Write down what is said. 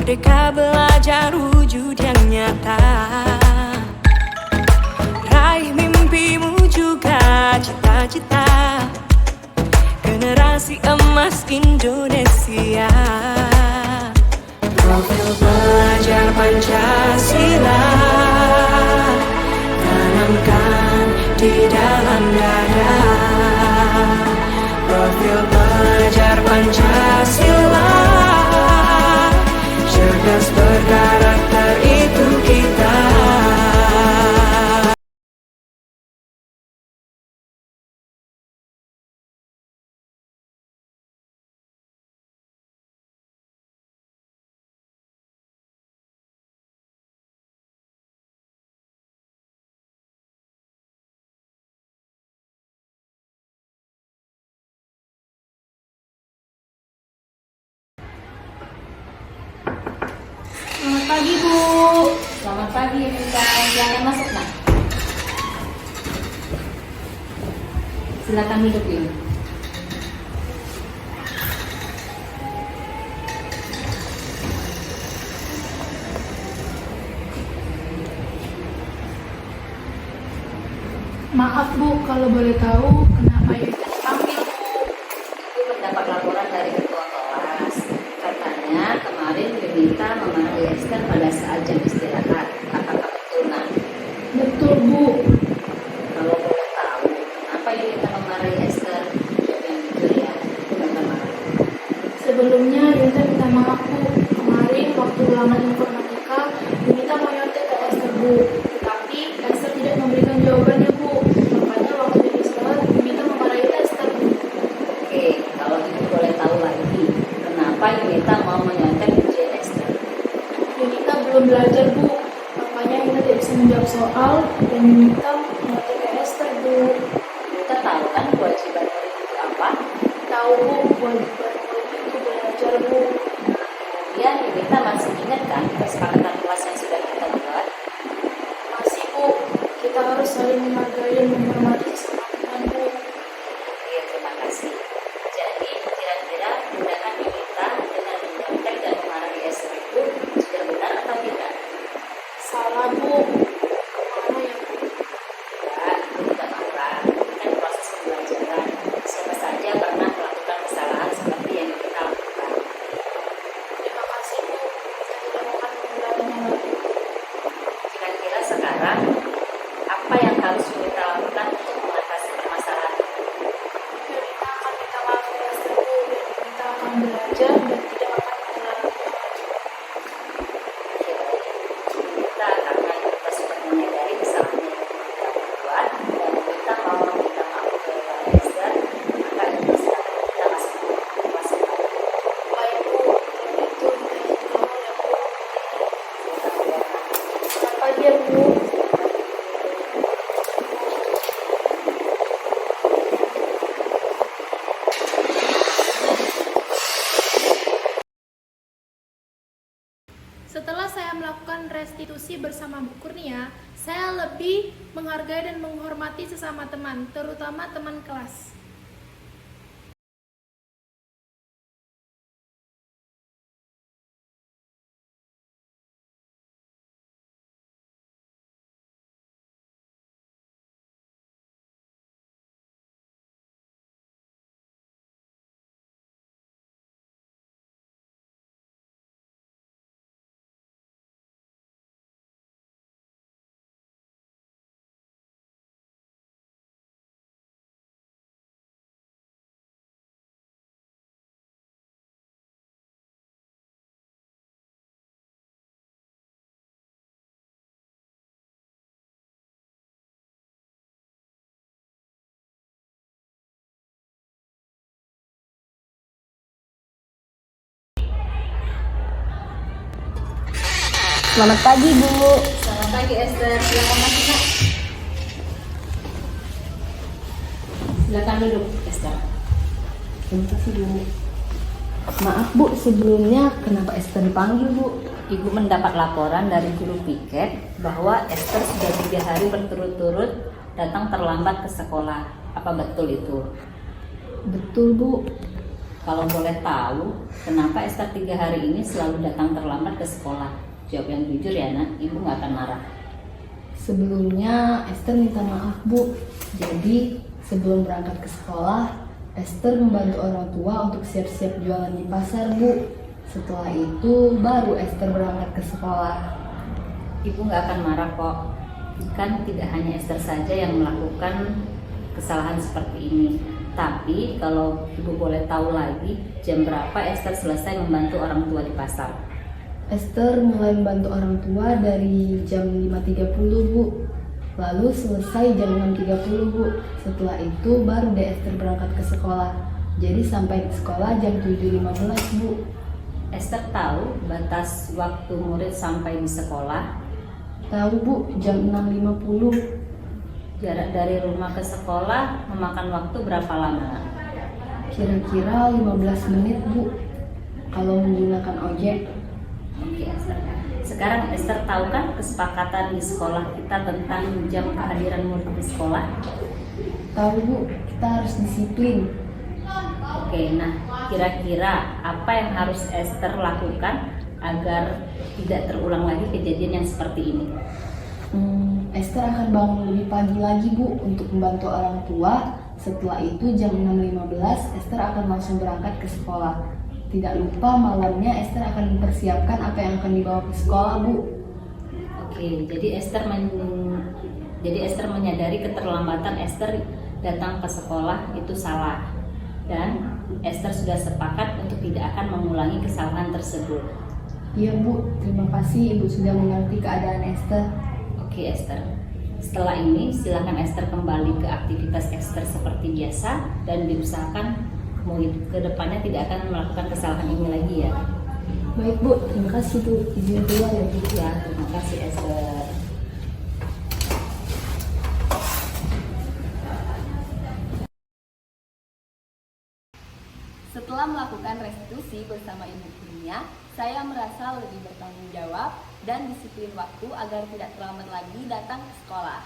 Merdeka belajar wujud yang nyata. Raih mimpimu juga cita-cita. Generasi emas Indonesia. Profil pelajar Pancasila tanamkan di dalam dada. Profil pelajar Pancasila, cerdas berkarakter itu kita. Selamat pagi, Bu. Selamat pagi, Evita. Silakan masuk, Nak. Silakan duduk, Ibu. Maaf Bu, kalau boleh tahu kenapa Yunita dipanggil Bu? Ibu mendapat laporan dari ketua kelas. Katanya kemarin Yunita memarahi Esther pada saat jam istirahat. Apakah betul, Nak? Betul Bu. Kalau boleh tahu, kenapa Yunita memarahi Esther? Jawab yang jujur ya. Ibu minta maaf. Sebelumnya Yunita minta maaf Bu. Kemarin waktu ulangan informatika, Yunita mau nyontek ke Esther Bu. Tapi Esther tidak memberikan jawabannya Bu. Makanya waktu di sekolah Yunita memarahi Esther Bu. Oke, kalau ibu boleh tahu lagi, kenapa Yunita mau menyontek ujian Esther? Yunita belum belajar Bu. Makanya Yunita tidak bisa menjawab soal dan Yunita nyontek ke Esther Bu. Yunita tahu kan kewajiban murid itu apa? Tahu Bu, kewajiban murid itu belajar Bu. Kemudian Yunita masih ingat kan kesepakatan kelas yang sudah kita buat? Masih Bu, kita harus saling menghargai dan menghormati sesama teman Bu. Iya, terima kasih. Jadi, kira-kira tindakan Yunita dengan menyontek dan memarahi Esther itu sudah benar atau tidak? Salah Bu, mana ya Bu? Tidak, itu tidak marah. Ini kan proses pembelajaran. Siapa saja pernah melakukan kesalahan seperti yang kita lakukan. Terima kasih Bu, saya tidak akan mengulanginya lagi. Kira-kira sekarang, apa yang harus Yunita lakukan untuk mengatasi permasalahan itu? Yunita akan minta maaf ke Esther Bu, dan Yunita akan belajar dan tidak akan mengulanginya lagi. Oke, baik. Yunita karena Yunita sudah menyadari kesalahan yang Yunita buat dan Yunita mau meminta maaf ke Esther, maka Yunita silakan kita masuk ke kelas depan. Baik Bu, kalau itu kita izin keluar ya Bu. Silakan keluar. Selamat pagi ya Bu. Setelah saya melakukan restitusi bersama Bu Kurnia, saya lebih menghargai dan menghormati sesama teman, terutama teman kelas. Selamat pagi, Bu. Selamat pagi, Esther. Silakan masuk, Nak. Silakan duduk, Esther. Terima kasih, Bu. Maaf, Bu, sebelumnya kenapa Esther dipanggil, Bu? Ibu mendapat laporan dari guru piket bahwa Esther sudah 3 hari berturut-turut datang terlambat ke sekolah. Apa betul itu? Betul Bu, Kalau boleh tahu, kenapa Esther 3 hari ini selalu datang terlambat ke sekolah? Jawab yang jujur ya nak, ibu nggak akan marah. Sebelumnya Esther minta maaf Bu. Jadi sebelum berangkat ke sekolah, Esther membantu orang tua untuk siap-siap jualan di pasar Bu. Setelah itu baru Esther berangkat ke sekolah. Ibu nggak akan marah kok. Kan tidak hanya Esther saja yang melakukan kesalahan seperti ini. Tapi kalau ibu boleh tahu lagi, jam berapa Esther selesai membantu orang tua di pasar? Esther mulai membantu orang tua dari jam 5.30 Bu. Lalu selesai jam 6.30 Bu. Setelah itu baru deh Esther berangkat ke sekolah. Jadi sampai di sekolah jam 7.15 Bu. Esther tahu batas waktu murid sampai di sekolah? Tahu Bu, jam 6.50. Jarak dari rumah ke sekolah memakan waktu berapa lama? Kira-kira 15 menit Bu. Kalau menggunakan ojek. Oke Esther. Sekarang Esther tahu kan kesepakatan di sekolah kita tentang jam kehadiran murid di sekolah? Tahu Bu, kita harus disiplin. Oke, nah kira-kira apa yang harus Esther lakukan agar tidak terulang lagi kejadian yang seperti ini? Esther akan bangun lebih pagi lagi Bu untuk membantu orang tua. Setelah itu jam 6.15 Esther akan langsung berangkat ke sekolah. Tidak lupa malamnya Esther akan mempersiapkan apa yang akan dibawa ke sekolah Bu. Oke, jadi Esther menyadari keterlambatan Esther datang ke sekolah itu salah. Dan Esther sudah sepakat untuk tidak akan mengulangi kesalahan tersebut. Iya Bu, terima kasih Ibu sudah mengerti keadaan Esther. Oke Esther, setelah ini silakan Esther kembali ke aktivitas Esther seperti biasa dan diusahakan ke depannya tidak akan melakukan kesalahan ini lagi ya. Baik Bu, terima kasih Bu. Izin keluar ya Bu. Ya, terima kasih Esther. Setelah melakukan restitusi bersama ibu gurunya, saya merasa lebih bertanggung jawab dan disiplin waktu agar tidak terlambat lagi datang ke sekolah.